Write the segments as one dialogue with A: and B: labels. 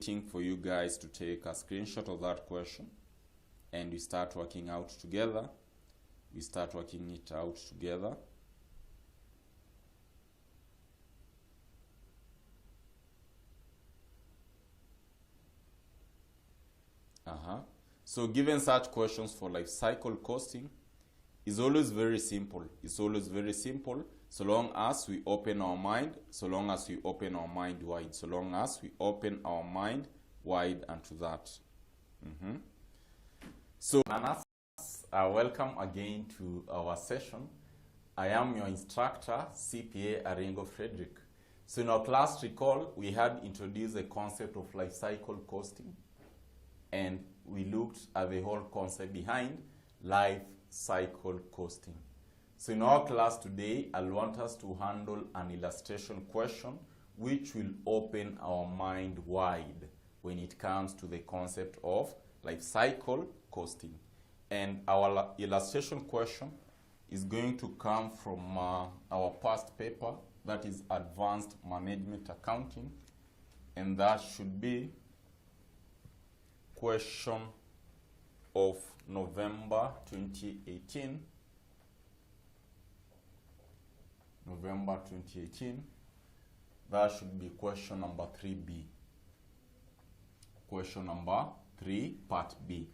A: Waiting for you guys to take a screenshot of that question and we start working out together. We start working it out together. So given such questions for life cycle costing, is always very simple. It's always very simple so long as we open our mind, so long as we open our mind wide, so long as we open our mind wide unto that. So, welcome again to our session. I am your instructor, CPA Aringo Frederick. So in our class recall, we had introduced the concept of life cycle costing, and we looked at the whole concept behind life cycle costing. So in our class today, I want us to handle an illustration question which will open our mind wide when it comes to the concept of life cycle costing. And our illustration question is going to come from our past paper, that is Advanced Management Accounting, and that should be question of November 2018. November 2018. That should be question number 3B. Question number 3, part B.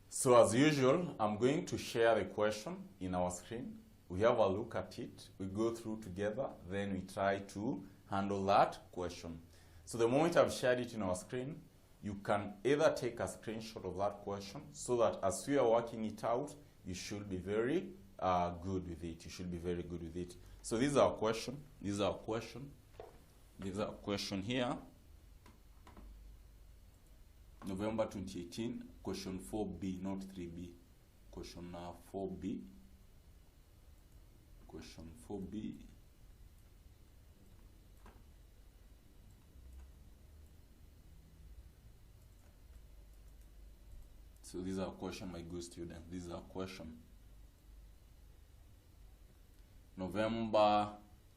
A: So as usual, I'm going to share the question in our screen. We have a look at it, we go through together, then we try to handle that question. So the moment I've shared it in our screen, you can either take a screenshot of that question so that as we are working it out, you should be very good with it. You should be very good with it. So this is our question. This is our question. This is our question here. November 2018, question 4B, not 3B. Question 4B. Question 4B. So this is our question, my good student. This is our question. November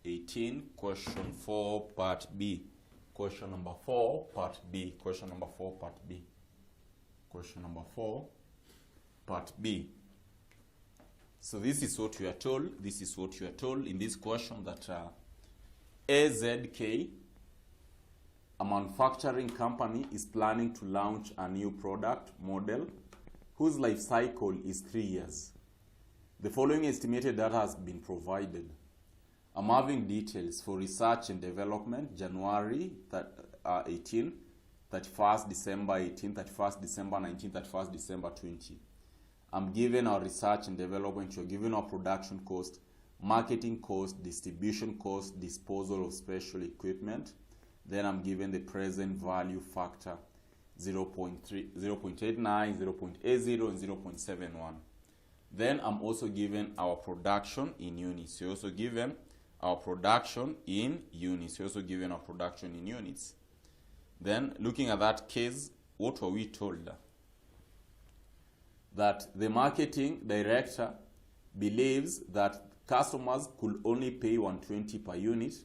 A: 18, question 4, part B. Question number 4, part B. Question number 4, part B. Question number 4, part B. So this is what you are told. This is what you are told in this question, that AZK, a manufacturing company, is planning to launch a new product model whose life cycle is 3 years. The following estimated data has been provided. I'm having details for research and development, January 18, 31st December 18, 31st December 19, 31st December 20. I'm given our research and development, you're given our production cost, marketing cost, distribution cost, disposal of special equipment. Then I'm given the present value factor, 0.89, 0.80, and 0.71. Then I'm also given our production in units. You're also given our production in units. You're also given our production in units. Then looking at that case, what were we told? That the marketing director believes that customers could only pay 120 per unit,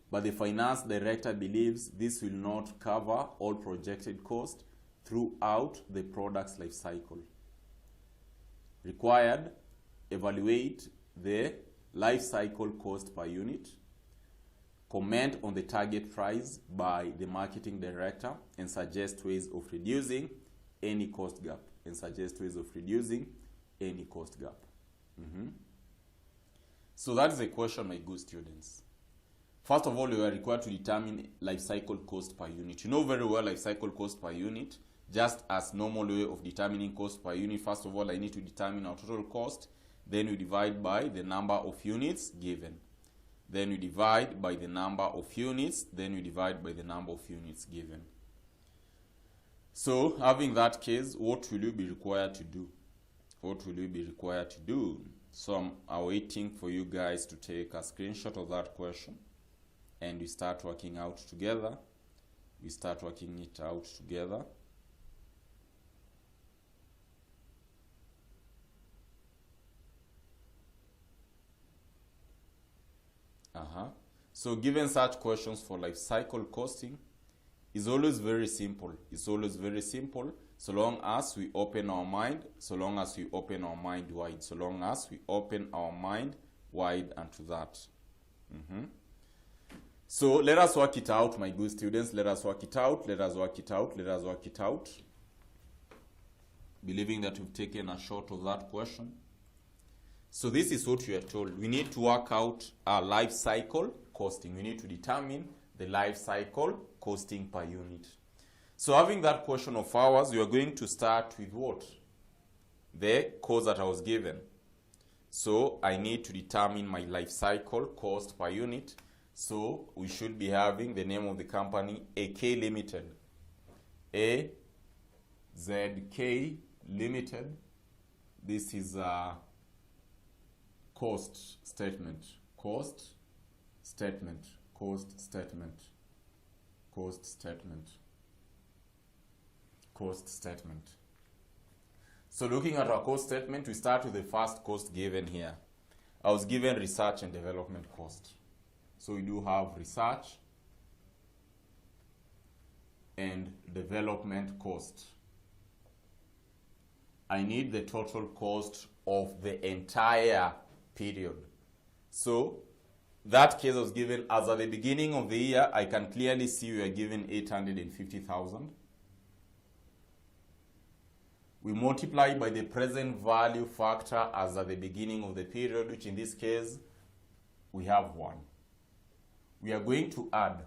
A: but the finance director believes this will not cover all projected costs throughout the product's life cycle. Required, evaluate the life cycle cost per unit, comment on the target price by the marketing director, and suggest ways of reducing any cost gap. So that is a question, my good students. First of all, you are required to determine life cycle cost per unit. You know very well life cycle cost per unit. Just as normal way of determining cost per unit, first of all, I need to determine our total cost. Then we divide by the number of units given. Then we divide by the number of units. Then we divide by the number of units given. So, having that case, what will you be required to do? What will you be required to do? So, I'm waiting for you guys to take a screenshot of that question. And we start working out together. We start working it out together. So given such questions for life cycle costing, It's always very simple. It's always very simple, so long as we open our mind, so long as we open our mind wide, so long as we open our mind wide unto that. So let us work it out, my good students. Let us work it out. Let us work it out. Let us work it out. Believing that we've taken a shot of that question. So this is what we are told. We need to work out our life cycle costing. We need to determine the life cycle costing per unit. So having that question of ours, we are going to start with what? The cost that I was given. So I need to determine my life cycle cost per unit. So we should be having the name of the company, AK Limited. AZK Limited. This is a cost statement. Cost statement. Cost statement. Cost statement. Cost statement. So looking at our cost statement, we start with the first cost given here. I was given research and development cost. So we do have research and development cost. I need the total cost of the entire period. So that case was given as at the beginning of the year. I can clearly see we are given 850,000. We multiply by the present value factor as at the beginning of the period, which in this case, we have 1. We are going to add,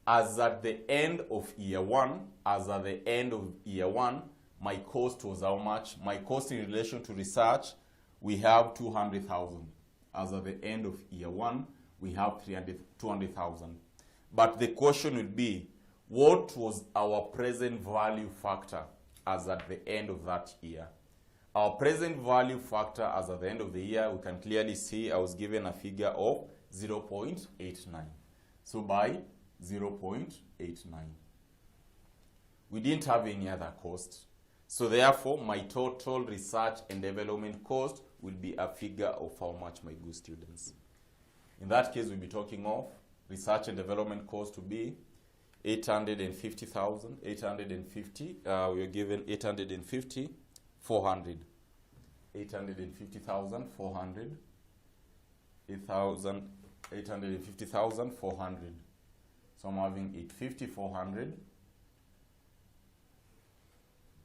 A: as at the end of year 1, as at the end of year 1, my cost was how much? My cost in relation to research, we have 200,000. As at the end of year 1, we have 200,000. But the question would be, what was our present value factor as at the end of that year? Our present value factor as at the end of the year, we can clearly see I was given a figure of 0.89. So by 0.89. We didn't have any other cost. So therefore, my total research and development cost will be a figure of how much, my good students. In that case, we'll be talking of research and development cost to be 850,000. 850, we are given 850, 400. 850,400. 850,400. So I'm having 850, 400.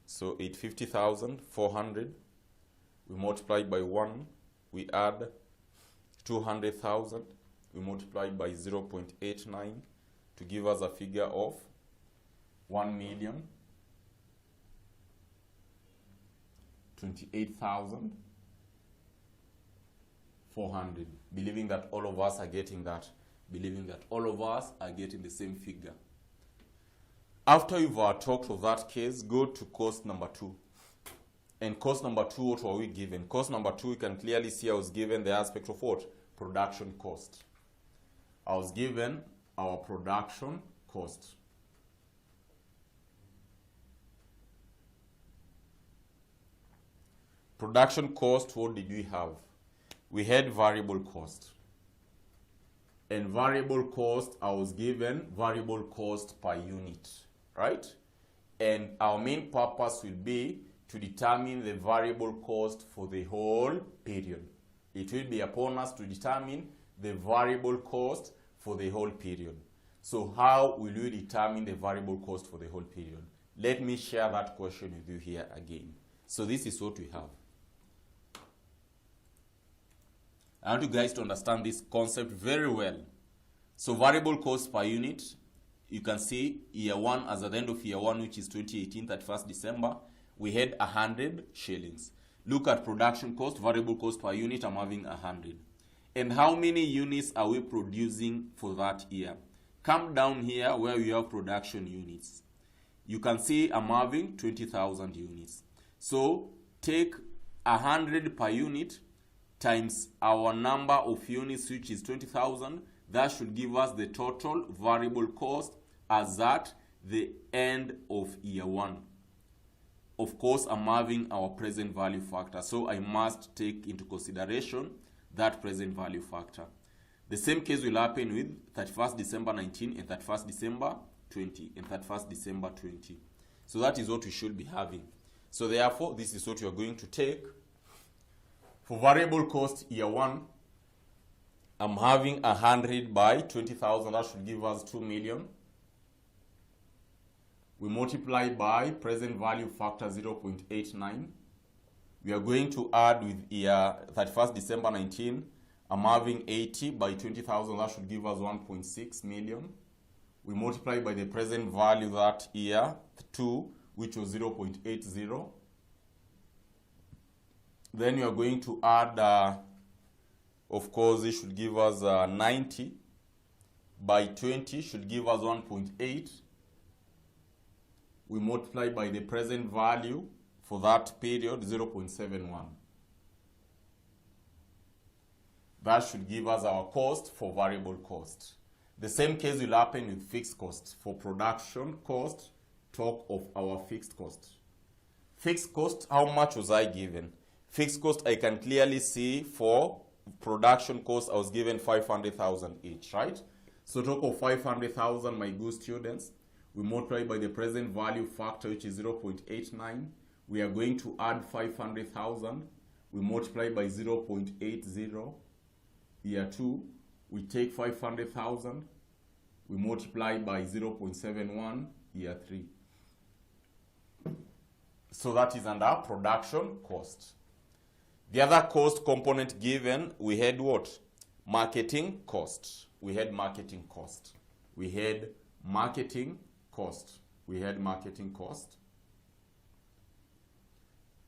A: So 850,400. We multiply by 1. We add 200,000. We multiply by 0.89 to give us a figure of 1,028,400. Believing that all of us are getting that. Believing that all of us are getting the same figure. After you've talked of that case, go to cost number 2. And cost number 2, what were we given? Cost number 2, you can clearly see I was given the aspect of what? Production cost. I was given our production cost. Production cost, what did we have? We had variable cost. And variable cost, I was given variable cost per unit, right? And our main purpose will be to determine the variable cost for the whole period. It will be upon us to determine the variable cost for the whole period. So how will we determine the variable cost for the whole period? Let me share that question with you here again. So this is what we have. I want you guys to understand this concept very well. So variable cost per unit, you can see year 1 as at the end of year 1, which is 2018, 31st December, we had 100 shillings. Look at production cost, variable cost per unit, I'm having 100. And how many units are we producing for that year? Come down here where we have production units. You can see I'm having 20,000 units. So take 100 per unit times our number of units, which is 20,000. That should give us the total variable cost as at the end of year 1. Of course, I'm having our present value factor, so I must take into consideration that present value factor. The same case will happen with 31st December 19 and 31st December 20 and 31st December 20. So that is what we should be having. So therefore, this is what you are going to take. For variable cost year 1, I'm having 100 by 20,000. That should give us 2 million. We multiply by present value factor 0.89. We are going to add with year 31st December 19. I'm having 80 by 20,000. That should give us 1.6 million. We multiply by the present value that year 2, which was 0.80. Then you are going to add, of course, it should give us 90 by 20, should give us 1.8. We multiply by the present value for that period, 0.71. That should give us our cost for variable cost. The same case will happen with fixed cost. For production cost, talk of our fixed cost. Fixed cost, how much was I given? Fixed cost, I can clearly see for production cost, I was given 500,000 each, right? So talk of 500,000, my good students. We multiply by the present value factor, which is 0.89. We are going to add 500,000. We multiply by 0.80. Year 2, we take 500,000. We multiply by 0.71. Year 3. So that is under production cost. The other cost component given, we had what? Marketing cost. We had marketing cost. We had marketing cost. We had marketing cost.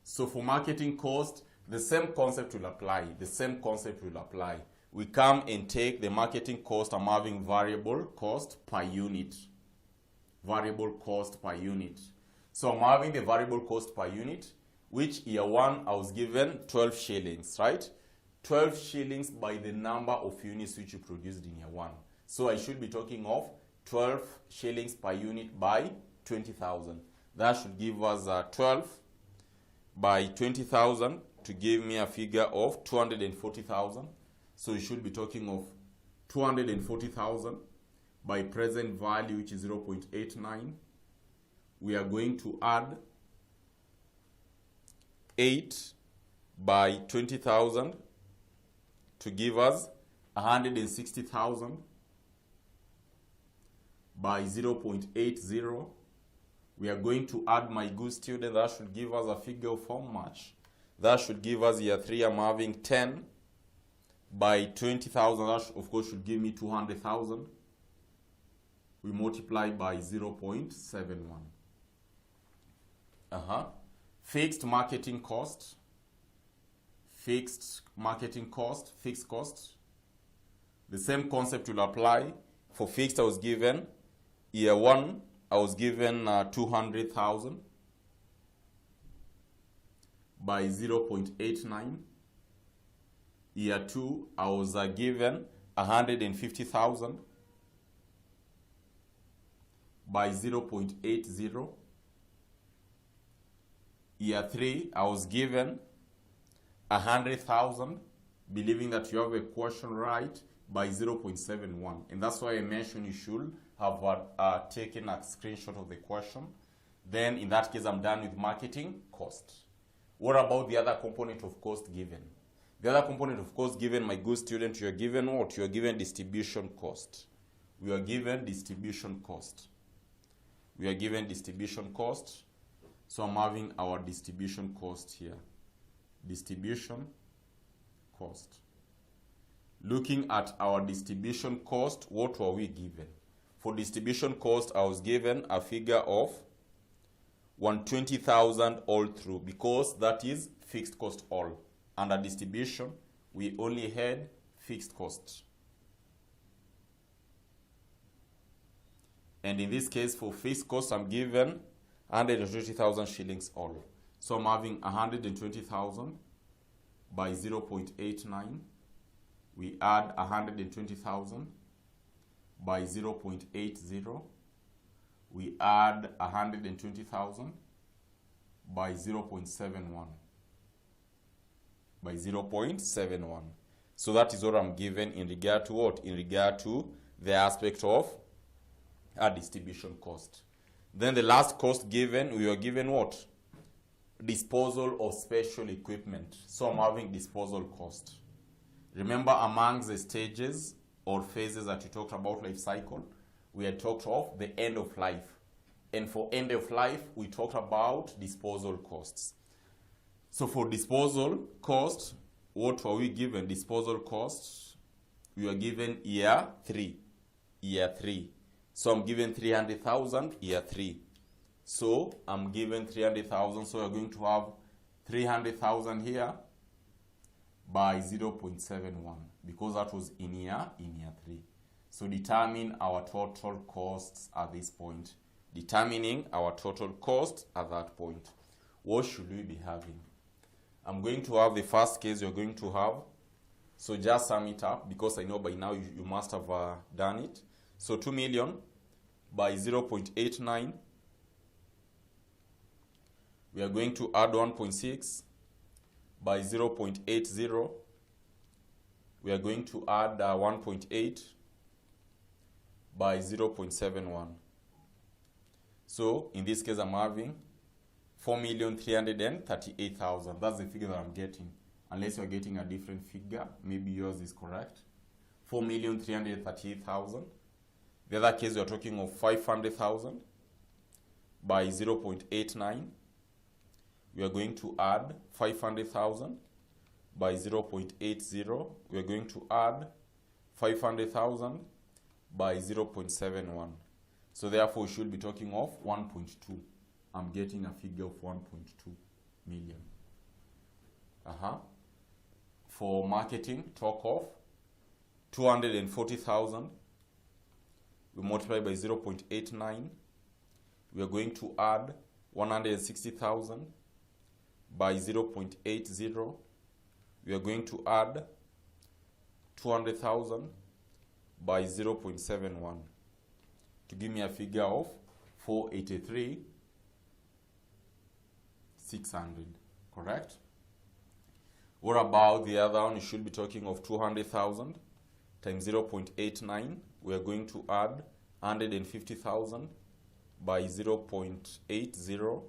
A: So for marketing cost, the same concept will apply. The same concept will apply. We come and take the marketing cost. I'm having variable cost per unit. Variable cost per unit. So I'm having the variable cost per unit, which year 1 I was given 12 shillings, right? 12 shillings by the number of units which you produced in year 1. So I should be talking of 12 shillings per unit by 20,000. That should give us 12 by 20,000 to give me a figure of 240,000. So you should be talking of 240,000 by present value, which is 0.89. We are going to add 8 by 20,000 to give us 160,000 by 0.80. We are going to add, my good student, that should give us a figure of how much? That should give us year 3, I'm having 10 by 20,000. That of course should give me 200,000. We multiply by 0.71. Fixed marketing cost. Fixed marketing cost. Fixed cost. The same concept will apply. For fixed, I was given year 1, I was given 200,000 by 0.89. Year 2, I was given 150,000 by 0.80. Year 3, I was given 100,000, believing that you have a question right, by 0.71. And that's why I mentioned you should have taken a screenshot of the question. Then in that case, I'm done with marketing cost. What about the other component of cost given? The other component of cost given, my good student, you are given what? You are given distribution cost. We are given distribution cost. We are given distribution cost. So I'm having our distribution cost here. Distribution cost. Looking at our distribution cost, what were we given? For distribution cost, I was given a figure of 120,000 all through, because that is fixed cost all. Under distribution, we only had fixed cost. And in this case, for fixed cost, I'm given 120,000 shillings all. So I'm having 120,000 by 0.89. We add 120,000 by 0.80. We add 120,000 by 0.71. By 0.71. So that is what I'm given in regard to what? In regard to the aspect of a distribution cost. Then the last cost given, we are given what? Disposal of special equipment. So I'm having disposal cost. Remember, amongst the stages or phases that we talked about life cycle, we had talked of the end of life. And for end of life, we talked about disposal costs. So for disposal cost, what were we given? Disposal costs, we are given year 3. Year 3. So I'm given 300,000 year 3. So I'm given 300,000. So we're going to have 300,000 here by 0.71 because that was in year 3. So determine our total costs at this point. Determining our total cost at that point. What should we be having? I'm going to have the first case you're going to have. So just sum it up because I know by now you must have done it. So 2 million by 0.89. We are going to add 1.6 by 0.80. We are going to add 1.8 by 0.71. So in this case, I'm having 4,338,000. That's the figure that I'm getting. Unless you're getting a different figure, maybe yours is correct. 4,338,000. The other case, we're talking of 500,000 by 0.89. We are going to add 500,000 by 0.80. We are going to add 500,000 by 0.71. So therefore, we should be talking of 1.2. I'm getting a figure of 1.2 million. For marketing, talk of 240,000. We multiply by 0.89. We are going to add 160,000 by 0.80. We are going to add 200,000 by 0.71 to give me a figure of 483,600, correct? What about the other one? You should be talking of 200,000 times 0.89. We are going to add 150,000 by 0.80.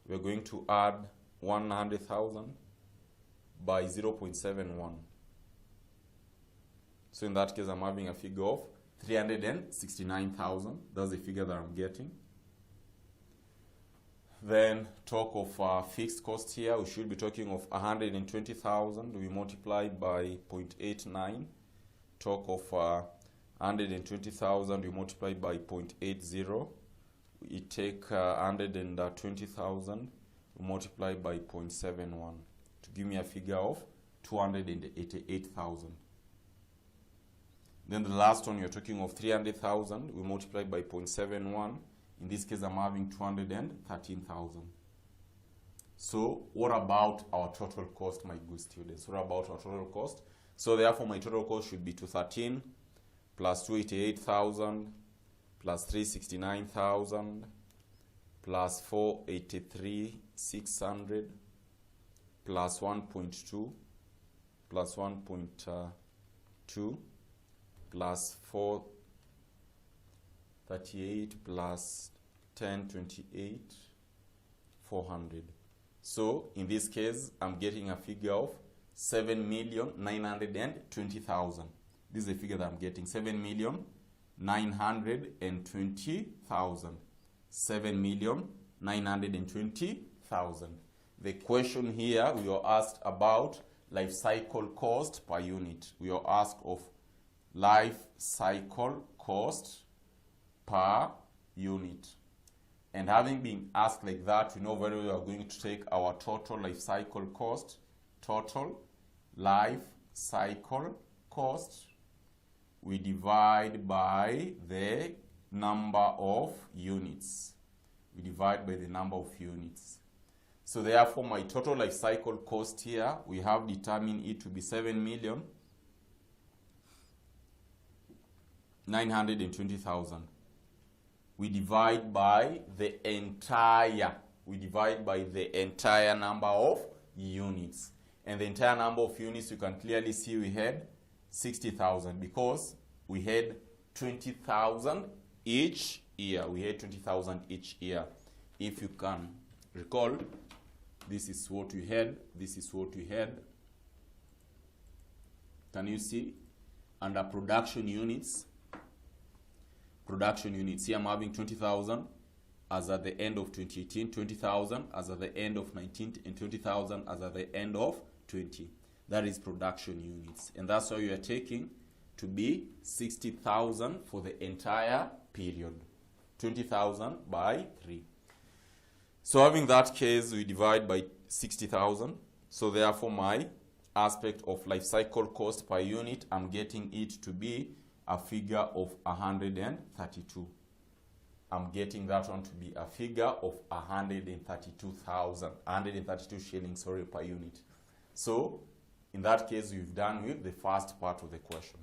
A: We are going to add 100,000 by 0.71. So in that case, I'm having a figure of 369,000. That's the figure that I'm getting. Then talk of fixed cost here. We should be talking of 120,000. We multiply by 0.89. Talk of 120,000. We multiply by 0.80. We take 120,000. We multiply by 0.71 to give me a figure of 288,000. Then the last one, you're talking of 300,000. We multiply by 0.71. In this case, I'm having 213,000. So what about our total cost, my good students? What about our total cost? So therefore, my total cost should be 213 plus 288,000 plus 369,000 plus 483,600 plus 1.2 plus 1.2 plus 438 plus 1028, 400. So in this case, I'm getting a figure of 7,920,000. This is the figure that I'm getting, 7,920,000. 7,920,000. The question here, we are asked about life cycle cost per unit. We are asked of life cycle cost per unit. And having been asked like that, we know whether we are going to take our total life cycle cost, total life cycle cost, we divide by the number of units. We divide by the number of units. So therefore, my total life cycle cost here, we have determined it to be 7,920,000. We divide by the entire number of units. And the entire number of units, you can clearly see we had 60,000 because we had 20,000 each year. We had 20,000 each year. If you can recall, this is what we had, this is what we had. Can you see? Under production units, here I'm having 20,000 as at the end of 2018, 20,000 as at the end of 19, and 20,000 as at the end of 20. That is production units. And that's why you are taking to be 60,000 for the entire period. 20,000 by 3. So having that case, we divide by 60,000. So therefore my aspect of life cycle cost per unit, I'm getting it to be a figure of 132. I'm getting that one to be a figure of 132 shillings, sorry, per unit. So in that case, we've done with the first part of the question.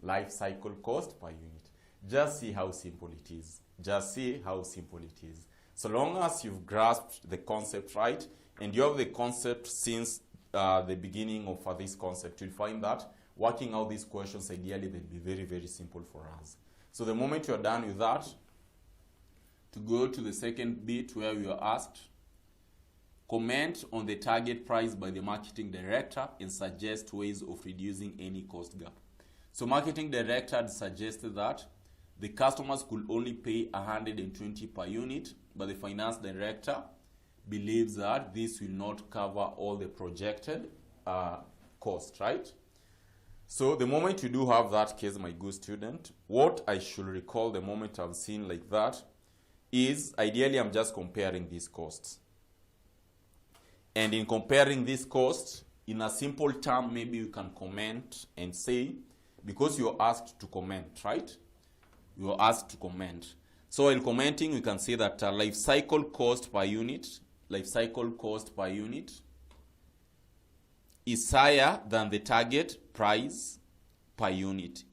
A: Life cycle cost per unit. Just see how simple it is. Just see how simple it is. So long as you've grasped the concept right, and you have the concept since the beginning of this concept, you'll find that working out these questions, ideally, they'll be very, very simple for us. So the moment you're done with that, to go to the second bit where we are asked, comment on the target price by the marketing director and suggest ways of reducing any cost gap. So marketing director had suggested that the customers could only pay 120 per unit, but the finance director believes that this will not cover all the projected cost, right? So the moment you do have that case, my good student, what I should recall the moment I've seen like that is, ideally, I'm just comparing these costs. And in comparing these costs, in a simple term, maybe you can comment and say, because you're asked to comment, right? You're asked to comment. So in commenting, we can say that life cycle cost per unit is higher than the target price per unit.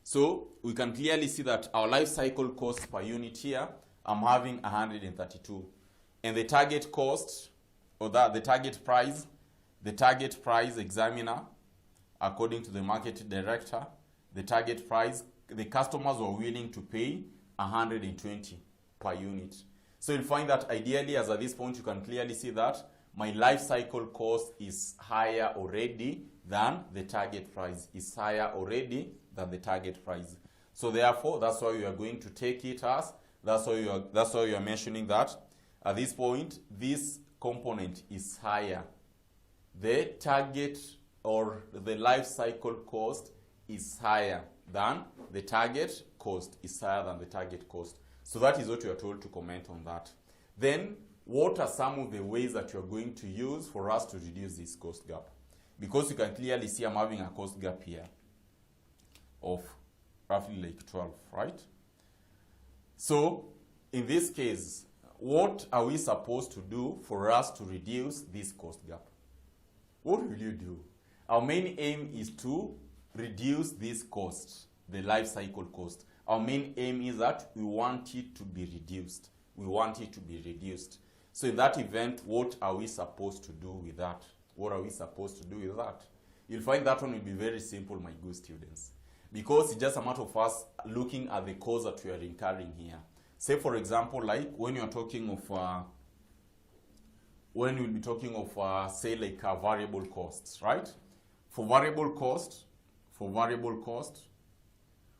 A: So we can clearly see that our life cycle cost per unit here, I'm having 132. And the target cost, or the target price examiner, according to the market director, the target price, the customers were willing to pay 120 per unit. So you'll find that ideally, as at this point, you can clearly see that my life cycle cost is higher already than the target price. So therefore, that's why you are going to take it as, that's why you are mentioning that at this point, this component is higher. The target or the life cycle cost is higher than the target cost, So that is what you are told to comment on that. Then, what are some of the ways that you are going to use for us to reduce this cost gap? Because you can clearly see I'm having a cost gap here of roughly like 12, right? So, in this case, what are we supposed to do for us to reduce this cost gap? What will you do? Our main aim is to reduce this cost, the life cycle cost. Our main aim is that we want it to be reduced. So in that event, what are we supposed to do with that? You'll find that one will be very simple, my good students. Because it's just a matter of us looking at the cost that we are incurring here. Say, for example, like when you're talking of, say, like variable costs, right? For variable cost,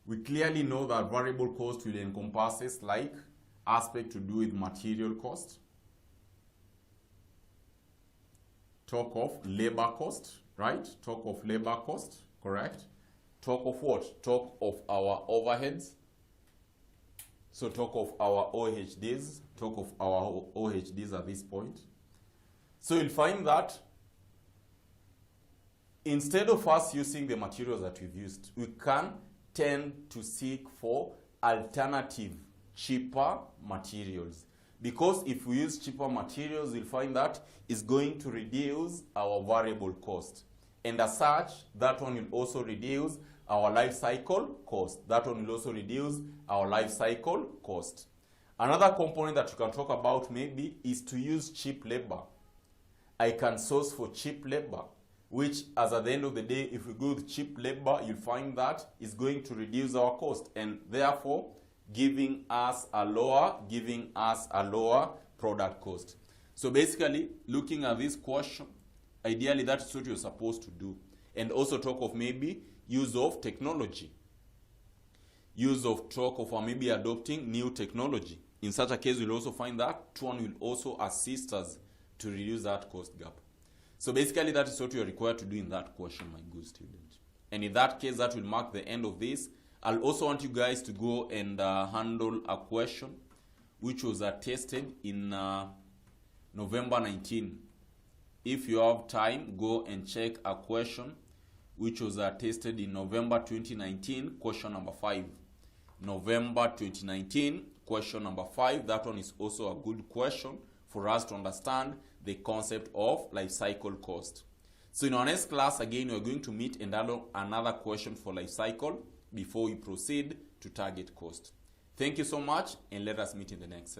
A: we clearly know that variable cost will encompasses like aspect to do with material cost, talk of labor cost, right? Correct? Talk of what? Talk of our overheads. So talk of our OHDs, at this point. So you'll find that instead of us using the materials that we've used, we can tend to seek for alternative, cheaper materials. Because if we use cheaper materials, we'll find that it's going to reduce our variable cost. And as such, that one will also reduce our life cycle cost. Another component that you can talk about maybe is to use cheap labor. I can source for cheap labor. which as at the end of the day, if we go with cheap labor, you'll find that it's going to reduce our cost and therefore giving us a lower product cost. So basically, looking at this question, ideally that's what you're supposed to do. And also talk of maybe use of technology. Or maybe adopting new technology. In such a case, you'll also find that one will also assist us to reduce that cost gap. So basically, that is what you are required to do in that question, my good student. And in that case, that will mark the end of this. I'll also want you guys to go and handle a question which was tested in November 19. If you have time, go and check a question which was tested in November 2019, question number 5. November 2019, question number 5. That one is also a good question for us to understand the concept of life cycle cost. So in our next class, again, we're going to meet another question for life cycle before we proceed to target cost. Thank you so much, and let us meet in the next session.